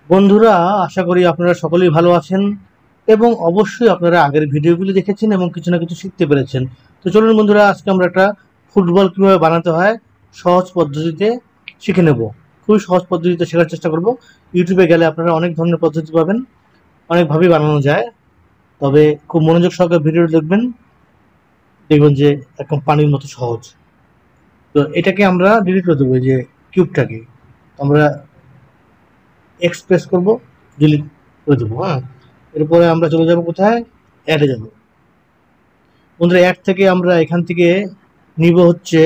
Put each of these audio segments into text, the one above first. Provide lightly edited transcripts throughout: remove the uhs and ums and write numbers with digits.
বন্ধুরা, আশা করি আপনারা সকলেই ভালো আছেন এবং অবশ্যই আপনারা আগের ভিডিওগুলি দেখেছেন এবং কিছু না কিছু শিখতে পেরেছেন। তো চলুন বন্ধুরা, আজকে আমরা একটা ফুটবল কীভাবে বানাতে হয় সহজ পদ্ধতিতে শিখে নেব। খুবই সহজ পদ্ধতিতে শেখার চেষ্টা করব। ইউটিউবে গেলে আপনারা অনেক ধরনের পদ্ধতি পাবেন, অনেকভাবেই বানানো যায়। তবে খুব মনোযোগ সহকারে ভিডিওটি দেখবেন, দেখবেন যে একদম পানির মতো সহজ। তো এটাকে আমরা ডিলিট করে দেবো, যে কিউবটাকে আমরা এক্সপ্রেস করব, ডিলিট করে দেবো। হ্যাঁ, এরপরে আমরা চলে যাব কোথায়, অ্যাডে যাব। বন্ধুরা, অ্যাড থেকে আমরা এখান থেকে নিব হচ্ছে,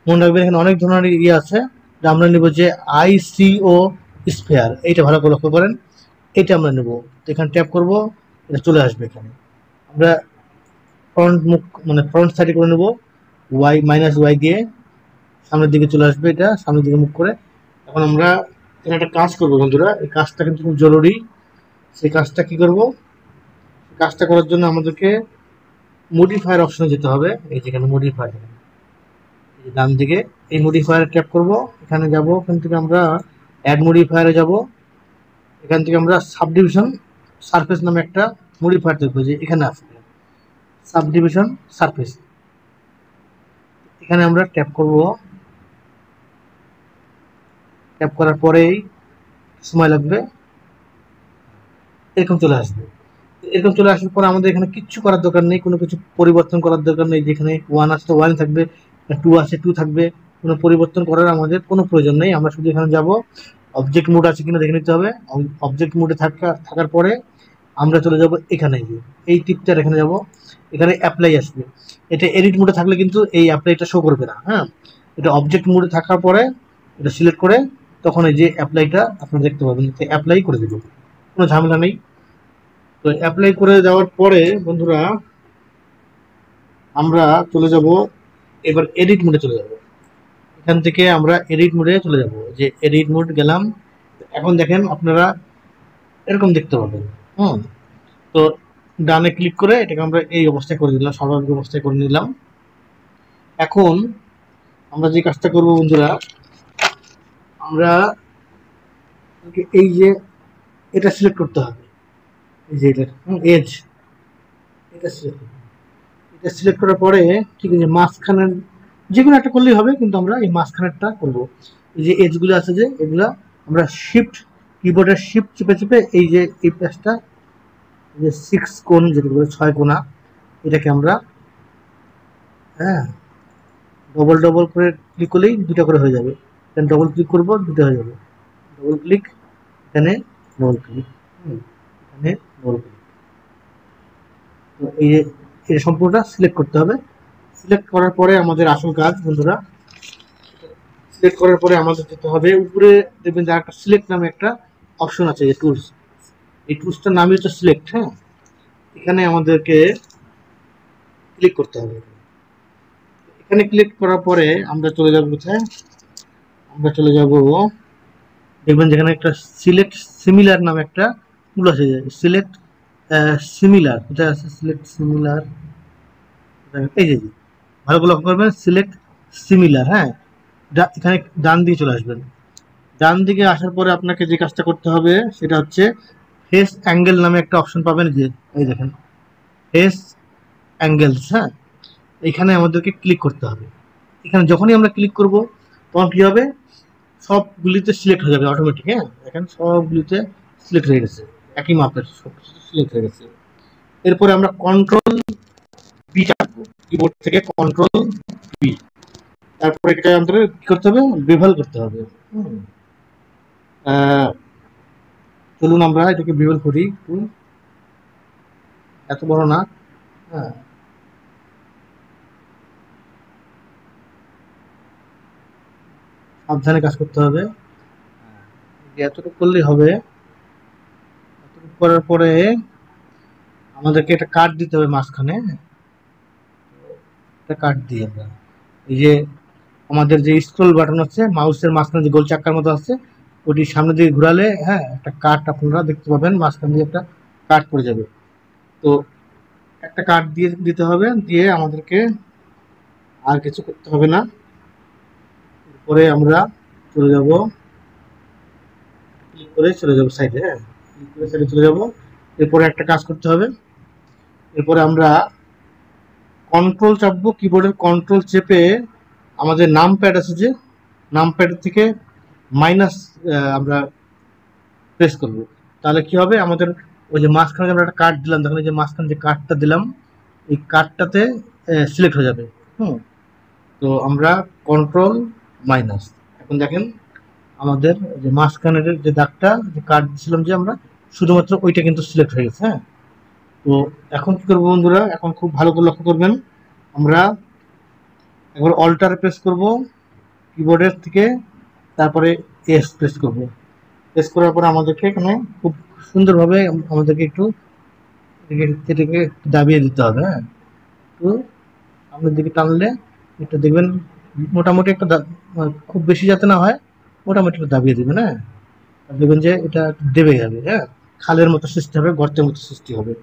মনে রাখবেন এখানে অনেক ধরনের ইয়ে আছে, যে আমরা নেব যে আইসিও স্পেয়ার, এইটা ভালো করে লক্ষ্য করেন, এটা আমরা নেব। এখানে ট্যাপ করব, এটা চলে আসবে এখানে। আমরা ফ্রন্ট মুখ মানে ফ্রন্ট সাইডে করে নেব, ওয়াই মাইনাস ওয়াই দিয়ে সামনের দিকে চলে আসবে, এটা সামনের দিকে মুখ করে। এখন আমরা এখানে একটা কাজ করবো বন্ধুরা, এই কাজটা কিন্তু খুব জরুরি। সেই কাজটা কি করব, কাজটা করার জন্য আমাদেরকে মডিফায়ার অপশনে যেতে হবে। এই যেখানে মডিফায়ার, ডান দিকে এই মডিফায়ার ট্যাপ করব, এখানে যাব, এখান থেকে আমরা অ্যাড মডিফায়ারে যাব। এখান থেকে আমরা সাবডিভিশন সারফেস নামে একটা মডিফায়ার দেখবো, যে এখানে আসবে সাবডিভিশন সারফেস। এখানে আমরা ট্যাপ করব, ট্যাপ করার পরেই সময় লাগবে, এরকম চলে আসবে। এরকম চলে আসার পর আমাদের এখানে কিচ্ছু করার দরকার নেই, কোনো কিছু পরিবর্তন করার দরকার নেই। যেখানে ওয়ান আসতে ওয়ান থাকবে, টু আসে টু থাকবে, কোনো পরিবর্তন করার আমাদের কোনো প্রয়োজন নেই। আমরা শুধু এখানে যাব, অবজেক্ট মোড আছে কিনা দেখে নিতে হবে। অবজেক্ট মোডে থাকার পরে আমরা চলে যাব এখানে, এই টিপটার এখানে যাব, এখানে অ্যাপ্লাই আসবে। এটা এডিট মোডে থাকলে কিন্তু এই অ্যাপ্লাইটা শো করবে না। হ্যাঁ, এটা অবজেক্ট মোডে থাকার পরে এটা সিলেক্ট করে তখন এই যে অ্যাপ্লাইটা আপনারা দেখতে পাবেন, অ্যাপ্লাই করে দেবো, কোনো ঝামেলা নেই। তো অ্যাপ্লাই করে দেওয়ার পরে বন্ধুরা আমরা চলে যাব, এবার এডিট মোডে চলে যাব। এখান থেকে আমরা এডিট মোডে চলে যাব, যে এডিট মোড গেলাম। এখন দেখেন আপনারা এরকম দেখতে পাবেন। হুম, তো ডানে ক্লিক করে এটাকে আমরা এই অবস্থায় করে দিলাম, স্বাভাবিক অবস্থায় করে নিলাম। এখন আমরা যে কাজটা করব বন্ধুরা, আমরা এই যে এটা সিলেক্ট করতে হবে, এই যে এটা এজ, এটা সিলেক্ট, এটা সিলেক্ট করার পরে ঠিক আছে, মাঝখানের যে কোনো একটা করলেই হবে, কিন্তু আমরা এই মাঝখানেরটা করবো। এই যে এজগুলো আছে, যে এগুলা আমরা শিফট, কিবোর্ডের শিফট চেপে চেপে এই যে এই প্যাচটা, যে সিক্স কোণ যেটা বলে 6 কোণা, এটাকে আমরা হ্যাঁ ডবল ডবল করে ক্লিক করলেই দুটো করে হয়ে যাবে। এখানে ডবল ক্লিক করবো, দুটো হয়ে যাবে। ডবল ক্লিক, এখানে ডবল ক্লিক, এখানে ডবল ক্লিক। তো এই যে এটা সম্পূর্ণটা সিলেক্ট করতে হবে। সিলেক্ট করার পরে আমাদের আসল কাজ বন্ধুরা, সিলেক্ট করার পরে আমাদের যেতে হবে উপরে, দেখবেন যে একটা সিলেক্ট নামে একটা অপশন আছে, যে টুলস, এই টুলসটার নামই হচ্ছে সিলেক্ট। হ্যাঁ, এখানে আমাদেরকে ক্লিক করতে হবে। এখানে ক্লিক করার পরে আমরা চলে যাব কোথায়, আমরা চলে যাব, দেখবেন যেখানে একটা সিলেক্ট সিমিলার নামে একটা টুল আছে, সিলেক্ট সিমিলার, এটা আছে সিলেক্ট সিমিলার, এই যে ভালো করে লক্ষ্য করবেন, সিলেক্ট সিমিলার। হ্যাঁ, এখানে ডান দিকে চলে আসবেন। ডান দিকে আসার পরে আপনাকে যে কাজটা করতে হবে সেটা হচ্ছে ফেস অ্যাঙ্গেল নামে একটা অপশন পাবেন, যে এই দেখেন ফেস অ্যাঙ্গেলস। হ্যাঁ, এখানে আমাদেরকে ক্লিক করতে হবে। এখানে যখনই আমরা ক্লিক করব তখন কি হবে, সবগুলিতে সিলেক্ট হয়ে যাবে অটোমেটিক। হ্যাঁ, দেখেন সবগুলিতে সিলেক্ট হয়ে গেছে, একই মাপের সব কিছু সিলেক্ট হয়ে গেছে। এরপরে আমরা কন্ট্রোল বি চাপবো, কিবোর্ড থেকে কন্ট্রোল বি। তারপরে এটা আমাদের কি করতে হবে, বেভাল করতে হবে। চলুন আমরা এটাকে বেভাল করি, এত বড় না। হ্যাঁ, সাবধানে কাজ করতে হবে, এতটুকু করলেই হবে। এতটুকু করার পরে আমাদেরকে একটা কাট দিতে হবে মাঝখানে, একটা কাট দিই আমরা। এই যে আমাদের যে স্ক্রল বাটন আছে মাউসের মাঝখানে যে গোল চাক্কার মতো আছে, ওটি সামনে দিকে ঘোরালে হ্যাঁ একটা কাট আপনারা দেখতে পাবেন, মাঝখান দিয়ে একটা কাট পড়ে যাবে। তো একটা কাট দিয়ে দিতে হবে, দিয়ে আমাদেরকে আর কিছু করতে হবে না। পরে আমরা চলে যাব, ক্লিক করে চলে যাবো সাইডে। হ্যাঁ, ক্লিক করে সাইডে চলে যাবো। এরপরে একটা কাজ করতে হবে, এরপরে আমরা কন্ট্রোল চাপবো, কিবোর্ডের কন্ট্রোল চেপে আমাদের নাম প্যাড আছে যে নাম প্যাড থেকে মাইনাস আমরা প্রেস করব। তাহলে কি হবে, আমাদের ওই যে মাঝখানে আমরা একটা কার্ড দিলাম, দেখুন এই যে মাঝখানে যে কার্ডটা দিলাম, এই কার্ডটাতে সিলেক্ট হয়ে যাবে। তো আমরা কন্ট্রোল মাইনাস, এখন দেখেন আমাদের যে মাঝখানের যে দাগটা, যে কার্ড দিয়েছিলাম যে আমরা, শুধুমাত্র ওইটা কিন্তু সিলেক্ট হয়ে গেছে। হ্যাঁ, তো এখন কি করবো বন্ধুরা, এখন খুব ভালো করে লক্ষ্য করবেন, আমরা একবার অল্টার প্রেস করব কিবোর্ডের থেকে, তারপরে এস প্রেস করব। প্রেস করার পরে আমাদেরকে এখানে খুব সুন্দরভাবে আমাদেরকে একটু এটাকে দাবিয়ে দিতে হবে। হ্যাঁ, তো আপনার দিকে টানলে এটা দেখবেন মোটামুটি একটা খুব বেশি যাতে না হয়, মোটামুটি একটা দাবিয়ে দেবেন। হ্যাঁ, দেখবেন যে এটা দেবে যাবে। হ্যাঁ, খালের মতো সৃষ্টি হবে, গর্তের মতো সৃষ্টি হবে।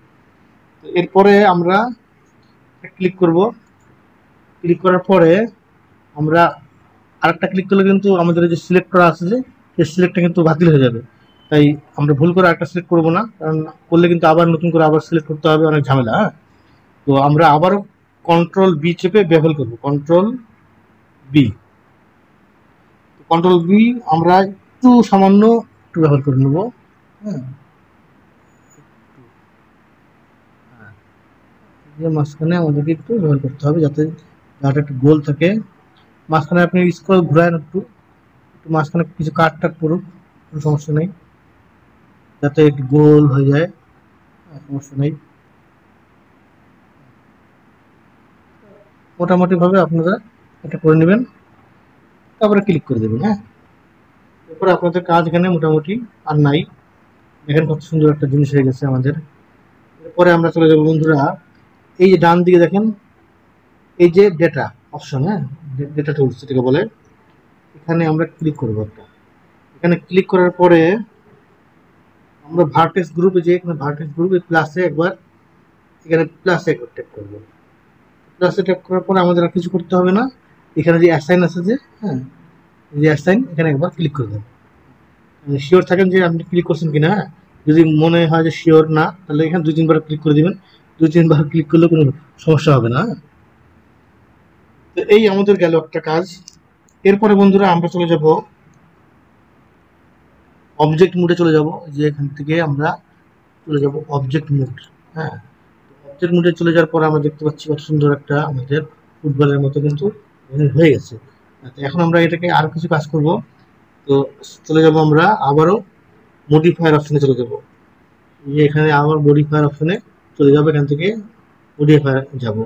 তো এরপরে আমরা ক্লিক করব, ক্লিক করার পরে আমরা আরেকটা ক্লিক করলে কিন্তু আমাদের যে সিলেক্ট করা আছে যে সেই সিলেক্টটা কিন্তু বাতিল হয়ে যাবে। তাই আমরা ভুল করে আরেকটা সিলেক্ট করবো না, কারণ করলে কিন্তু আবার নতুন করে আবার সিলেক্ট করতে হবে, অনেক ঝামেলা। হ্যাঁ, তো আমরা আবারও কন্ট্রোল বি চেপে বেভেল করব, কন্ট্রোল বি। কন্ট্রোল বি আমরা একটু সামান্য একটু ব্যবহার করে নেব। হ্যাঁ, মাঝখানে আমাদেরকে একটু ব্যবহার করতে হবে যাতে জায়গাটা একটু গোল থাকে। মাঝখানে আপনি স্ক্রল ঘুরায় একটু, একটু মাঝখানে কিছু কাট টাট পড়ুক, কোনো সমস্যা নেই, যাতে একটু গোল হয়ে যায়, সমস্যা নেই। মোটামুটি ভাবে আপনারা এটা করে নেবেন, তারপরে ক্লিক করে দেবেন। হ্যাঁ, এরপরে আপনাদের কাজ এখানে মোটামুটি আর নাই। দেখেন কত সুন্দর একটা জিনিস হয়ে গেছে আমাদের। এরপরে আমরা চলে যাবো বন্ধুরা, এই যে ডান দিকে দেখেন এই যে ডেটা অপশন, হ্যাঁ, ডেটা টুলস যেটাকে বলে, এখানে আমরা ক্লিক করবো একটা। এখানে ক্লিক করার পরে আমরা ভার্টেক্স গ্রুপে, যে এখানে ভার্টেক্স গ্রুপে প্লাসে একবার, এখানে প্লাসে একবার ট্যাপ করবো। প্লাসে ট্যাপ করার পরে আমাদের আর কিছু করতে হবে না, এখানে যে অ্যাসাইন আছে যে, হ্যাঁ, যে অ্যাসাইন, এখানে একবার ক্লিক করে দেবেন। শিওর থাকেন যে আপনি ক্লিক করছেন কিনা। হ্যাঁ, যদি মনে হয় যে শিওর না, তাহলে এখানে 2-3 বার ক্লিক করে দিবেন। 2-3 বার ক্লিক করলে কোনো সমস্যা হবে না। তো এই আমাদের গেল একটা কাজ। এরপরে বন্ধুরা আমরা চলে যাব অবজেক্ট মুডে চলে যাব, যে এখান থেকে আমরা চলে যাব অবজেক্ট মুড। হ্যাঁ, অবজেক্ট মুডে চলে যাওয়ার পরে আমরা দেখতে পাচ্ছি কত সুন্দর একটা আমাদের ফুটবলের মতো কিন্তু হয়ে গেছে। এখন আমরা এটাকে আর কিছু কাজ করব। তো চলে যাব আমরা আবারও মডিফায়ার অপশনে চলে যাব, যে এখানে আবার মডিফায়ার অপশনে চলে যাবো, এখান থেকে মডিফায়ার যাব।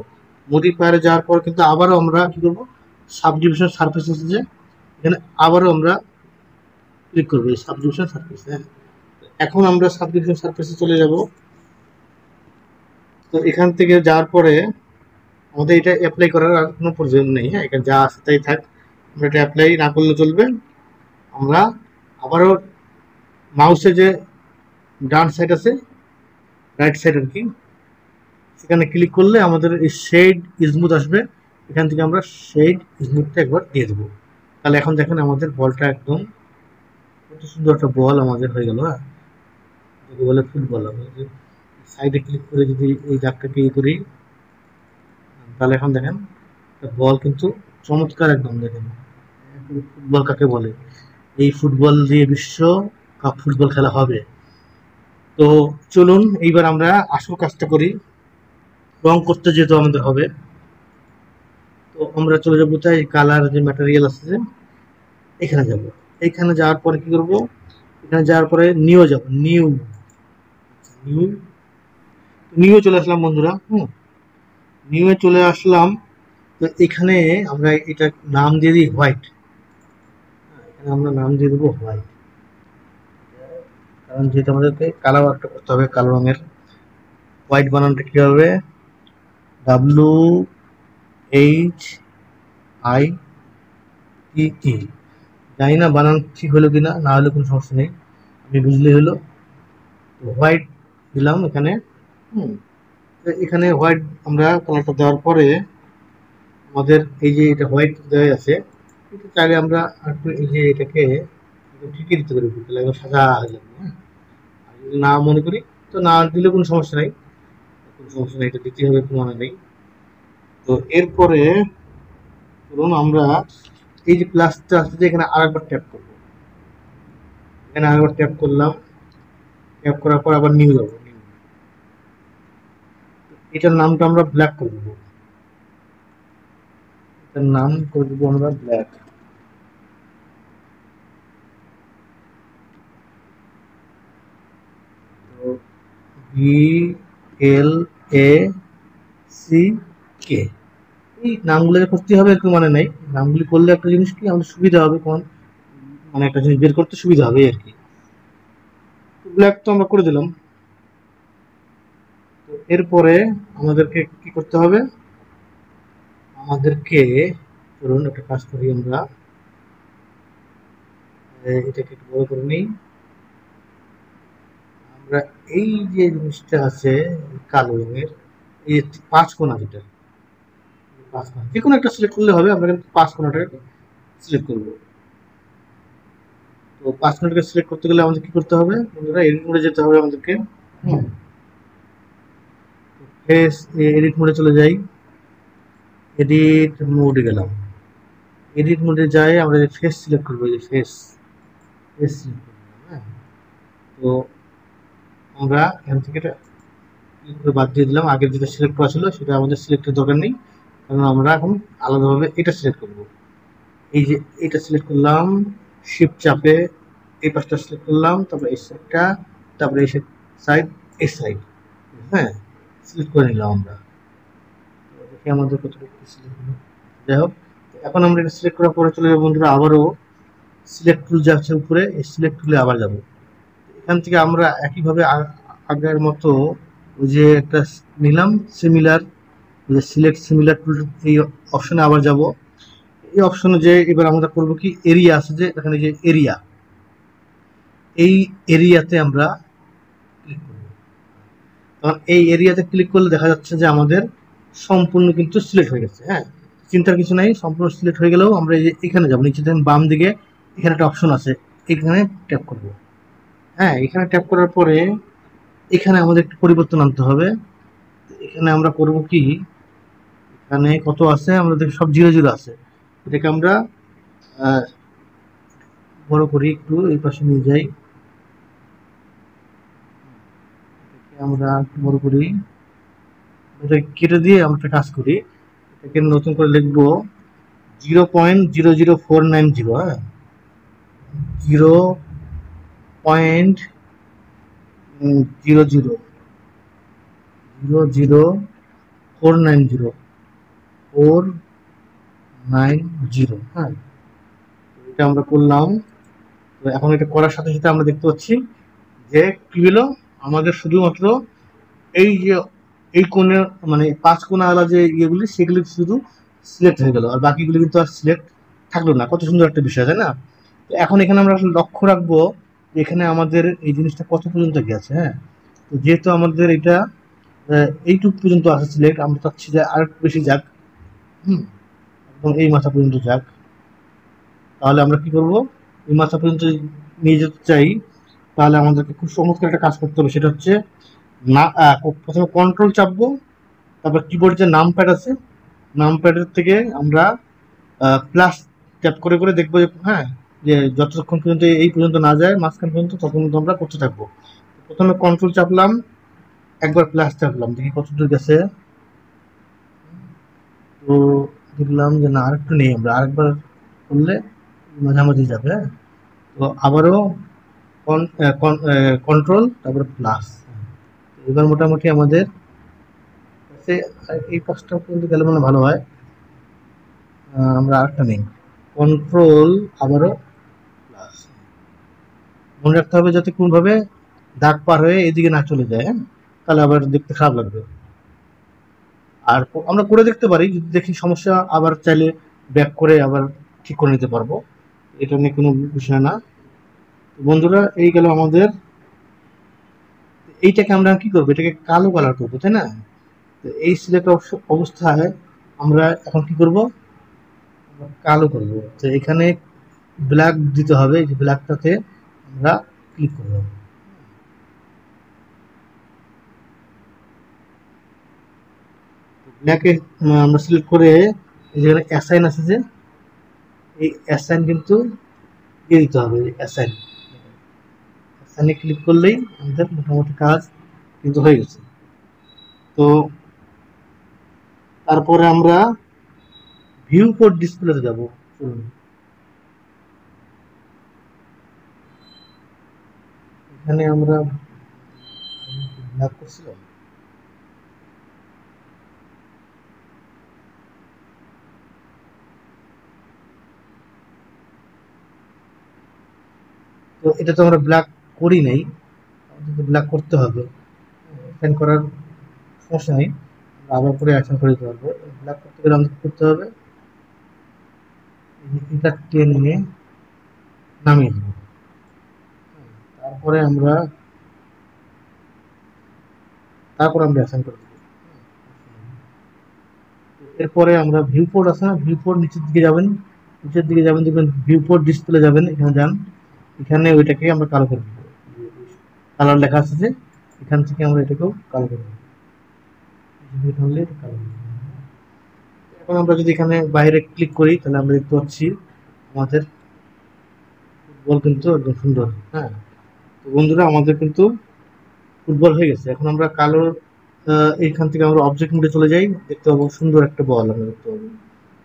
মডিফায়ারে যাওয়ার পর কিন্তু আবারও আমরা কি করবো, সাবডিভিশন সারফেস আছে যে, এখানে আবারও আমরা ক্লিক করবো এই সাবডিভিশন সারফেস। হ্যাঁ, এখন আমরা সাবডিভিশন সারফেসে চলে যাব। তো এখান থেকে যাওয়ার পরে আমাদের এটা অ্যাপ্লাই করার আর কোনো প্রয়োজন নেই। হ্যাঁ, এখানে যা আছে তাই থাক, আমরা এটা অ্যাপ্লাই না করলে চলবে। আমরা আবারও মাউসে যে ডান সাইড আছে, রাইট সাইড আর কি, সেখানে ক্লিক করলে আমাদের এই শেড স্মুথ আসবে, এখান থেকে আমরা শেড স্মুথটা একবার দিয়ে দেবো। তাহলে এখন দেখেন আমাদের বলটা একদম কত সুন্দর একটা বল আমাদের হয়ে গেল। হ্যাঁ, বলে ফুটবল। আমি সাইডে ক্লিক করে যদি এই দাগটাকে ইয়ে করি, তাহলে এখন দেখেন বল কিন্তু চমৎকার একদম। দেখেন ফুটবল কাকে বলে, এই ফুটবল দিয়ে বিশ্ব কাপ ফুটবল খেলা হবে। তো চলুন এইবার আমরা আসল কাজটা করি, রং করতে যেহেতু আমাদের হবে। তো আমরা চলে যাবো তাই কালার যে ম্যাটেরিয়াল আছে যে, এখানে যাব। এখানে যাওয়ার পরে কি করব, এখানে যাওয়ার পরে নিউ যাব, নিউ নিউ নিউ চলে আসলাম বন্ধুরা। নিউ এ চলে আসলাম। তো এখানে আমরা এটা নাম দিয়ে দিই হোয়াইট। এখানে আমরা নাম দিয়ে দেবো হোয়াইট, কারণ যেহেতু আমাদেরকে কালার ওয়ার্কটা করতে হবে, কালো রঙের। হোয়াইট বানানটা কি হবে, WHITE। জানি না বানান ঠিক হলো কিনা, না হলে কোনো সমস্যা নেই, আমি বুঝলেই হলো। হোয়াইট দিলাম এখানে। এখানে হোয়াইট আমরা কালারটা দেওয়ার পরে আমাদের এই যে এটা হোয়াইট দেওয়া আছে, এটা চাইলে আমরা একটু এই যে এটাকে ঠিকই দিতে পারি, তাহলে একদম সাদা হয়ে যাবে। হ্যাঁ, আর যদি না মনে করি তো না দিলে কোনো সমস্যা নাই, কোনো সমস্যা নেই, এটা দিতে হবে কোনো মানে নেই। তো এরপরে ধরুন আমরা এই যে প্লাসটা আছে যে এখানে আরেকবার ট্যাপ করবো, এখানে আরেকবার ট্যাপ করলাম, ট্যাপ করার পর আবার নিউ যাবো, এটার নামটা আমরা ব্ল্যাক করে দেবো, এটার নাম করে দেবো আমরা ব্ল্যাক। তো VLACK এই নামগুলো যে করতে হবে একটু মানে নেই, নামগুলি করলে একটা জিনিস কি আমাদের সুবিধা হবে, কোন মানে একটা জিনিস বের করতে সুবিধা হবে আর কি। ব্ল্যাক তো আমরা করে দিলাম। তো এরপরে আমাদেরকে কি করতে হবে, আমাদেরকে ধরুন একটা কাজ করি আমরা, এটাকে একটু বড় করে নিই। আমরা এই যে জিনিসটা আছে কালো রঙের, এই পাঁচ কোণা, যেটা পাঁচ কোণা যে কোনো একটা সিলেক্ট করলে হবে, আমরা কিন্তু পাঁচ কোণাটাকে সিলেক্ট করবো। তো পাঁচ কোণাটাকে সিলেক্ট করতে গেলে আমাদের কি করতে হবে বন্ধুরা, এডিট মোডে যেতে হবে আমাদেরকে। ফেস এডিট মোডে চলে যাই, এডিট মোডে গেলাম, এডিট মোডে যাই আমরা ফেস সিলেক্ট করবো, এই যে ফেস, ফেস সিলেক্ট করবো। হ্যাঁ, তো আমরা এখান থেকে এটা বাদ দিয়ে দিলাম, আগের যেটা সিলেক্ট করা ছিল সেটা আমাদের সিলেক্টের দরকার নেই, কারণ আমরা এখন আলাদাভাবে এটা সিলেক্ট করব। এই যে এটা সিলেক্ট করলাম, শিফট চাপে এই পাশটা সিলেক্ট করলাম, তারপরে এই সাইডটা, তারপরে এই সাইড, এই সাইড, হ্যাঁ সিলেক্ট করে নিলাম আমরা। দেখি আমাদের কতটুকু সিলেক্ট হলো। যাই হোক, এখন আমরা এটা সিলেক্ট করার পরে চলে যাবো বন্ধুরা আবারও সিলেক্ট টুল যা আছে উপরে, এই সিলেক্ট টুলে আবার যাব। এখান থেকে আমরা একইভাবে আগের মতো ওই যে একটা নিলাম সিমিলার, যে সিলেক্ট সিমিলার টুল, এই অপশনে আবার যাব। এই অপশনে যে এবার আমরা করব কি, এরিয়া আছে যে এখানে, যে এরিয়া, এই এরিয়াতে আমরা ক্লিক করব। কারণ এই এরিয়াতে ক্লিক করলে দেখা যাচ্ছে যে আমাদের সম্পূর্ণ কিন্তু সিলেক্ট হয়ে গেছে। হ্যাঁ, চিন্তার কিছু নাই, সম্পূর্ণ সিলেক্ট হয়ে গেলেও আমরা এই যে এখানে যাবো, নিচে দেখেন বাম দিকে এখানে একটা অপশন আছে, এখানে ট্যাপ করব। হ্যাঁ, এখানে ট্যাপ করার পরে এখানে আমাদের একটু পরিবর্তন আনতে হবে। এখানে আমরা করব কি, এখানে কত আছে আমরা দেখি সব জিরো জিরো আছে, এটাকে আমরা বড় করি, একটু এই পাশে নিয়ে যাই, আমরা একটু বড় করি, এটা কেটে দিয়ে আমরা একটা কাজ করি, এটাকে নতুন করে লিখবো 0.00490। হ্যাঁ, 0.0000490। হ্যাঁ, এটা আমরা করলাম। তো এখন এটা করার সাথে সাথে আমরা দেখতে পাচ্ছি যে কি হলো, আমাদের শুধুমাত্র এই যে এই কোণে মানে পাঁচ কোণাওয়ালা যে ইয়েগুলি সেগুলি শুধু সিলেক্ট হয়ে গেল, আর বাকিগুলি কিন্তু আর সিলেক্ট থাকলো না। কত সুন্দর একটা বিষয়, তাই না? তো এখন এখানে আমরা লক্ষ্য রাখবো যে এখানে আমাদের এই জিনিসটা কত পর্যন্ত গেছে। হ্যাঁ, তো যেহেতু আমাদের এটা এইটুক পর্যন্ত আসে সিলেক্ট, আমরা চাচ্ছি যে আর একটু বেশি যাক, এবং এই মাথা পর্যন্ত যাক। তাহলে আমরা কি করব, এই মাথা পর্যন্ত নিয়ে যেতে চাই, তাহলে আমাদেরকে খুব চমৎকার একটা কাজ করতে হবে, সেটা হচ্ছে না প্রথমে কন্ট্রোল চাপবো, তারপর কিবোর্ড যে নাম প্যাড আছে, নাম প্যাডের থেকে আমরা প্লাস ট্যাপ করে করে দেখবো যে হ্যাঁ, যে যতক্ষণ পর্যন্ত এই পর্যন্ত না যায় মাঝখান পর্যন্ত, তখন কিন্তু আমরা করতে থাকবো। প্রথমে কন্ট্রোল চাপলাম, একবার প্লাস চাপলাম, দেখি কতদূর গেছে। তো দেখলাম যে না, আরেকটু নেই, আমরা আরেকবার করলে মাঝামাঝি যাবে। হ্যাঁ, তো আবারও কন্ট্রোল তারপরে প্লাস, এবার মোটামুটি আমাদের এই কাজটা কিন্তু গেলে মানে ভালো হয়। আমরা আরেকটা নেই, কন্ট্রোল আবারও প্লাস, মনে রাখতে হবে যাতে কোনোভাবে দাগ পার হয়ে এদিকে না চলে যায়। তাহলে আবার দেখতে খারাপ লাগবে। আর আমরা করে দেখতে পারি, যদি দেখি সমস্যা আবার চাইলে ব্যাক করে আবার ঠিক করে নিতে পারবো, এটা নিয়ে কোনো বিষয় না। বন্ধুরা, এই গেল আমাদের, এইটাকে আমরা কি করবো, এটাকে কালো কালার করবো, তাই না? তো এই সিলেক্ট অবস্থায় আমরা এখন কি করব, কালো করব। তো এখানে ব্ল্যাক দিতে হবে, এই যে ব্ল্যাকটাতে আমরা ক্লিক করব। ব্ল্যাকে আমরা সিলেক্ট করে এই যেখানে অ্যাসাইন আছে যে এই অ্যাসাইন কিন্তু দিয়ে দিতে হবে। অ্যাসাইন অ্যাসাইনে ক্লিক করলেই আমাদের মোটামুটি কাজ কিন্তু হয়ে গেছে। তো তারপরে আমরা ভিউ কোড ডিসপ্লেতে যাব। এখানে আমরা ব্ল্যাক করছিলাম, তো এটা তো আমরা ব্ল্যাক করি নাই, আমাদের ব্ল্যাক করতে হবে। অ্যাসাইন করার সমস্যা নেই, আমরা আবার করে অ্যাসাইন করে দিতে পারবো। ব্ল্যাক করতে গেলে আমাদের করতে হবে এটা টেনে নামিয়ে দেবো। তারপরে আমরা অ্যাসাইন করে দেবো। এরপরে আমরা ভিউ পোর্ট আছে না, ভিউ পোর্ট নিচের দিকে যাবেন, দেখবেন ভিউ পোর্ট ডিসপ্লে যাবেন, এখানে যান, এখানে ওইটাকে আমরা কালো করে দেবো। কালার লেখা আছে যে এখান থেকে আমরা এটাকেও কালো করে দেবো। এখন আমরা যদি এখানে বাইরে ক্লিক করি তাহলে আমরা দেখতে পাচ্ছি আমাদের ফুটবল কিন্তু একদম সুন্দর। হ্যাঁ, তো বন্ধুরা আমাদের কিন্তু ফুটবল হয়ে গেছে। এখন আমরা কালো এইখান থেকে আমরা অবজেক্ট মোডে চলে যাই, দেখতে পাবো সুন্দর একটা বল আমরা দেখতে পাবো।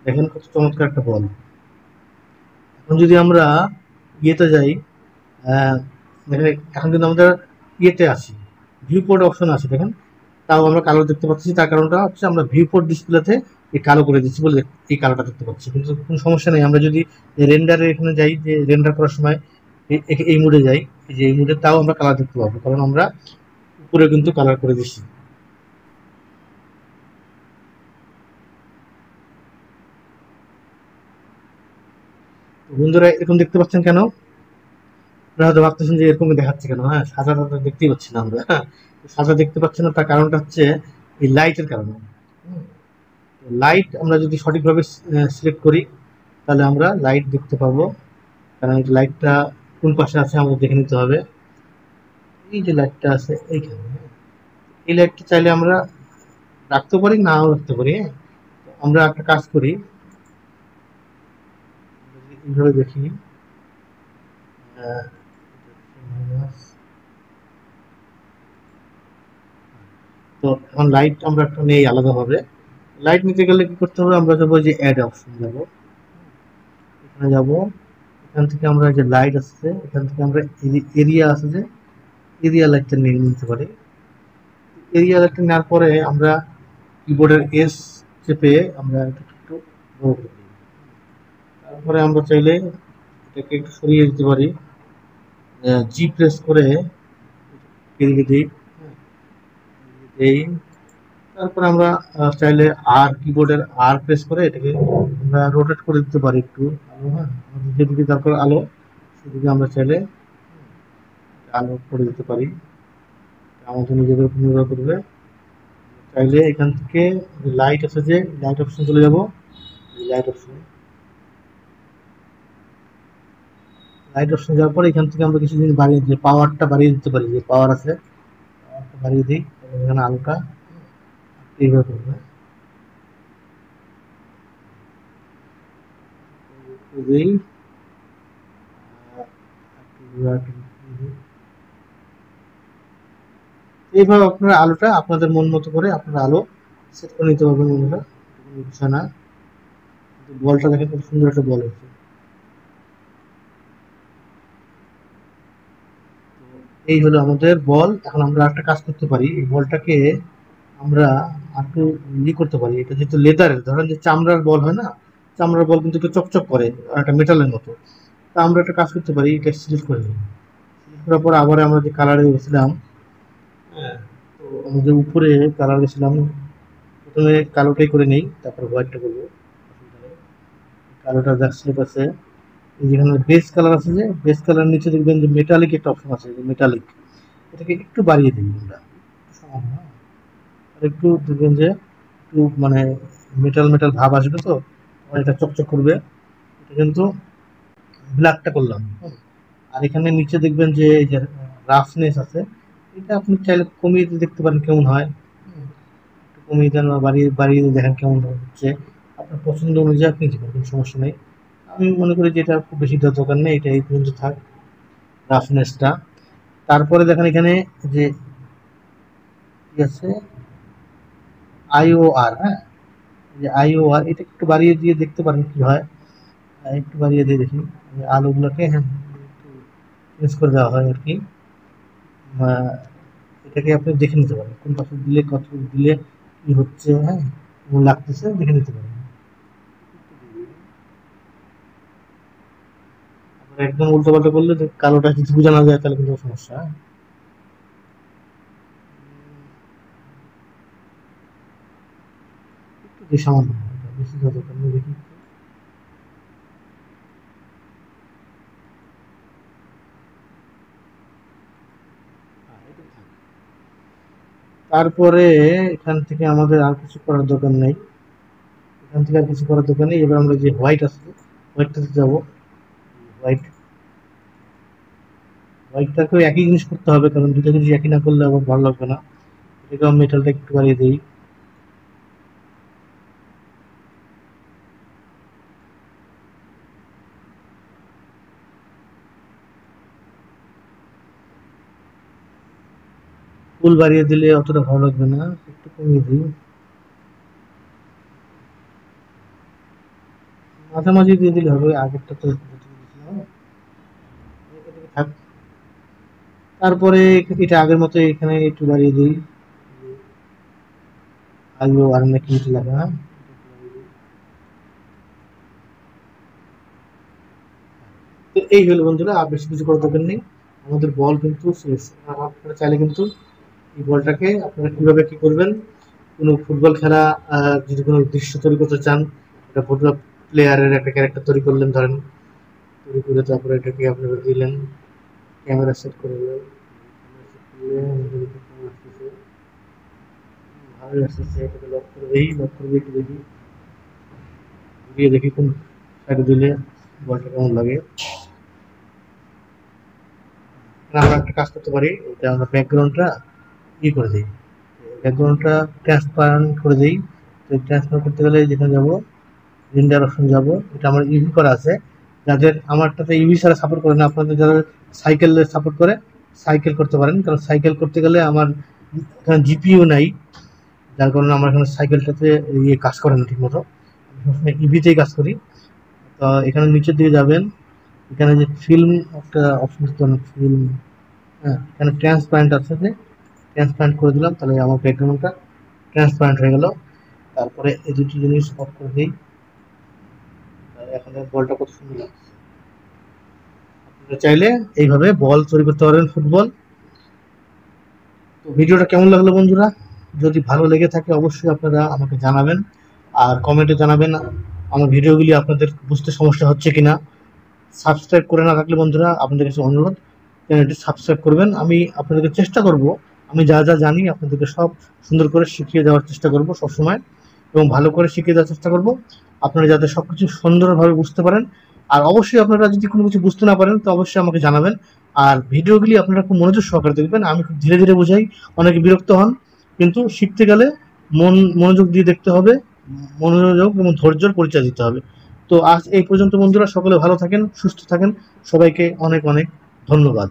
দেখেন কত চমৎকার একটা বল। এখন যদি আমরা ইয়েতে যাই, দেখেন এখন কিন্তু আমরা ইয়েতে আছি, ভিউ পোর্ট অপশন আছে দেখেন, তাও আমরা কালো দেখতে পাচ্ছি। তার কারণটা হচ্ছে আমরা ভিউ পোর্ট ডিসপ্লেতে এই কালো করে দিচ্ছি বলে এই কালোটা দেখতে পাচ্ছি, কিন্তু কোনো সমস্যা নেই। আমরা যদি রেন্ডারে এখানে যাই, যে রেন্ডার করার সময় এই মুডে যাই, এই যে এই মুডে, তাও আমরা কালার দেখতে পাবো, কারণ আমরা উপরে কিন্তু কালার করে দিচ্ছি। বন্ধুরা এরকম দেখতে পাচ্ছেন কেন? আপনারা হয়তো ভাবতেছেন যে এরকম দেখাচ্ছে কেন। হ্যাঁ, সাজাটা দেখতেই পাচ্ছি না আমরা। হ্যাঁ, সাজা দেখতে পাচ্ছি না, তার কারণটা হচ্ছে এই লাইটের কারণে। লাইট আমরা যদি সঠিকভাবে সিলেক্ট করি তাহলে আমরা লাইট দেখতে পাবো, কারণ এই লাইটটা কোন পাশে আছে আমাদের দেখে নিতে হবে। এই যে লাইটটা আছে এইখানে, এই লাইটটা চাইলে আমরা রাখতে পারি, নাও রাখতে পারি। হ্যাঁ, আমরা একটা কাজ করি, এইভাবে দেখি। তো এখন লাইট আমরা একটা নেই আলাদাভাবে। লাইট নিতে গেলে কি করতে হবে, আমরা যাবো যে অ্যাড অপশন যাবো, এখানে যাবো, এখান থেকে আমরা যে লাইট আসছে এখান থেকে আমরা এরিয়া আছে যে এরিয়া লাইটটা নিয়ে নিতে পারি। এরিয়া লাইটটা নেওয়ার পরে আমরা কিবোর্ডের এস চেপে আমরা একটু বড় করে দিই। তারপরে আমরা চাইলে এটাকে একটু সরিয়ে দিতে পারি, জি প্রেস করে এদিকে দিই। এই তারপরে আমরা চাইলে আর কিবোর্ডের আর প্রেস করে এটাকে আমরা রোটেট করে দিতে পারি একটু আলো। হ্যাঁ, যেদিকে দরকার আলো সেদিকে আমরা চাইলে আলো করে দিতে পারি, আমাদের নিজেদের উপর নির্ভর করবে। চাইলে এখান থেকে লাইট আছে যে লাইট অপশন চলে যাব, লাইট অপশন যাওয়ার পরে এখান থেকে আমরা কিছু জিনিস বাড়িয়ে দিই, পাওয়ারটা বাড়িয়ে দিতে পারি, যে পাওয়ার আছে পাওয়ারটা বাড়িয়ে দিই, এখানে আলোটা এইভাবে করবে। এইভাবে আপনারা আলোটা আপনাদের মন মতো করে আপনারা আলো সেট করে নিতে পারবেন বন্ধুরা, কোনো বিষয় না। বলটা দেখেন খুব সুন্দর একটা বল হচ্ছে। এই হলো আমাদের বল। এখন আমরা একটা কাজ করতে পারি, এই বলটাকে আমরা একটু করতে পারি। এটা যেহেতু লেদারের, ধরেন যে চামড়ার বল হয় না, চামড়ার বল কিন্তু একটু চকচক করে, একটা মেটালের মতো। তা আমরা একটা কাজ করতে পারি, এটা সিলেক্ট করে নিই। সিলেক্ট করার পর আবার আমরা যে কালারে গেছিলাম, হ্যাঁ, তো আমরা যে উপরে কালার গেছিলাম, প্রথমে কালোটাই করে নেই, তারপর হোয়াইটটা করবো। কালোটা যার সিলেক্ট আছে, এই যেখানে বেস কালার আছে যে বেস কালার নিচে দেখবেন যে মেটালিক একটা অপশন আছে, যে মেটালিক, এটাকে একটু বাড়িয়ে দিই আমরা, আর একটু দেখবেন যে একটু মানে মেটাল মেটাল ভাব আসবে, তো এটা চকচক করবে। এটা কিন্তু ব্ল্যাকটা করলাম। আর এখানে নিচে দেখবেন যে এই যে রাফনেস আছে, এটা আপনি চাইলে কমিয়ে দিয়ে দেখতে পারেন কেমন হয়। একটু কমিয়ে দেন বা বাড়িয়ে বাড়িয়ে দিয়ে দেখেন কেমন হচ্ছে। আপনার পছন্দ অনুযায়ী আপনি দিবেন, কোনো সমস্যা নেই। আমি মনে করি যে এটা খুব বেশি দেওয়ার দরকার নেই, এটা এই পর্যন্ত থাক রাফনেসটা। তারপরে দেখেন এখানে যে কি আছে আইওআর, হ্যাঁ, যে আইওআর এটা একটু বাড়িয়ে দিয়ে দেখতে পারেন কি হয়। একটু বাড়িয়ে দিয়ে দেখি আলোগুলোকে, হ্যাঁ, চেঞ্জ করে দেওয়া হয় আর কি। এটাকে আপনি দেখে নিতে পারেন কোন পাশে দিলে কত দিলে কি হচ্ছে, হ্যাঁ, কেমন লাগতেছে দেখে নিতে পারেন। একদম উল্টো পাল্টা করলে কালোটা কিছু বোঝা না যায় তাহলে কিন্তু সমস্যা, হ্যাঁ। একটু সামান্য বেশি দরকার নেই, দেখি। তারপরে এখান থেকে আমাদের আর কিছু করার দরকার নেই, এখান থেকে আর কিছু করার দরকার নেই। এবার আমরা যে হোয়াইট আছে হোয়াইটটাতে যাবো। হোয়াইট হোয়াইটটাকেও একই জিনিস করতে হবে, কারণ দুটো জিনিস একই না করলে আবার ভালো লাগবে না। এটাকে আমি মেটালটা একটু বাড়িয়ে দিই। ফুল বাড়িয়ে দিলে অতটা ভালো লাগবে না, একটু কমিয়ে দিই। মাঝামাঝি দিয়ে দিলে হবে, আগেরটা তো থাক। তারপরে এটা আগের মতো এখানে একটু বাড়িয়ে দিই। আলু আর নাকি কিছু লাগে না। তো এই হলো বন্ধুরা, আর বেশি কিছু করার দরকার নেই। আমাদের বল কিন্তু শেষ। আর আপনারা চাইলে কিন্তু এই বলটাকে আপনারা কিভাবে কি করবেন, কোনো ফুটবল খেলা যদি কোনো দৃশ্য তৈরি করতে চান, একটা ফুটবল প্লেয়ারের একটা ক্যারেক্টার তৈরি করলেন ধরেন, তৈরি করে তারপরে এটাকে আপনারা দিলেন, ক্যামেরা সেট করে দিলেন। ভালোই আসতেছে, এটাকে লক করে দিই, লক করে দিয়ে একটু দেখি, ঘুরিয়ে দেখি কোন সাইডে দিলে বলটা কেমন লাগে। আমরা একটা কাজ করতে পারি, এটা আমরা ব্যাকগ্রাউন্ডটা ই করে দিই, ব্যাকগ্রাউন্ডটা ট্রান্সপারেন্ট করে দিই। তো ট্রান্সপারেন্ট করতে গেলে যেখানে যাবো রেন্ডার অপশন যাব, এটা আমার ইভি করা আছে। যাদের আমারটাতে ইভি ছাড়া সাপোর্ট করে না, আপনাদের যারা সাইকেল সাপোর্ট করে সাইকেল করতে পারেন, কারণ সাইকেল করতে গেলে আমার এখানে জিপিও নাই, যার কারণে আমার এখানে সাইকেলটাতে ইয়ে কাজ করে না ঠিক মতো। আমি সবসময় ইভিতেই কাজ করি। তো এখানে নিচের দিকে যাবেন, এখানে যে ফিল্ম একটা অপশন দিতে পারেন, ফিল্ম, হ্যাঁ, এখানে ট্রান্সপারেন্ট আছে, যে ট্রান্সপারেন্ট করে দিলাম, তাহলে আমার ব্যাকগ্রাউন্ডটা ট্রান্সপারেন্ট হয়ে গেল। তারপরে এই দুটি জিনিস অফ করে দিই, এখন বলটা কত সুন্দর লাগছে। আপনারা চাইলে এইভাবে বল তৈরি করতে পারবেন ফুটবল। তো ভিডিওটা কেমন লাগলো বন্ধুরা, যদি ভালো লেগে থাকে অবশ্যই আপনারা আমাকে জানাবেন, আর কমেন্টে জানাবেন আমার ভিডিওগুলি আপনাদের বুঝতে সমস্যা হচ্ছে কিনা। সাবস্ক্রাইব করে না থাকলে বন্ধুরা আপনাদের কাছে অনুরোধ, চ্যানেলটি সাবস্ক্রাইব করবেন। আমি আপনাদেরকে চেষ্টা করব, আমি যা যা জানি আপনাদেরকে সব সুন্দর করে শিখিয়ে দেওয়ার চেষ্টা করব সবসময়, এবং ভালো করে শিখিয়ে দেওয়ার চেষ্টা করব, আপনারা যাতে সব কিছু সুন্দরভাবে বুঝতে পারেন। আর অবশ্যই আপনারা যদি কোনো কিছু বুঝতে না পারেন তো অবশ্যই আমাকে জানাবেন। আর ভিডিওগুলি আপনারা খুব মনোযোগ সহকারে দেখবেন, আমি খুব ধীরে ধীরে বোঝাই, অনেকে বিরক্ত হন, কিন্তু শিখতে গেলে মনোযোগ দিয়ে দেখতে হবে, মনোযোগ এবং ধৈর্যের পরিচয় দিতে হবে। তো আজ এই পর্যন্ত বন্ধুরা, সকলে ভালো থাকেন, সুস্থ থাকেন, সবাইকে অনেক অনেক ধন্যবাদ।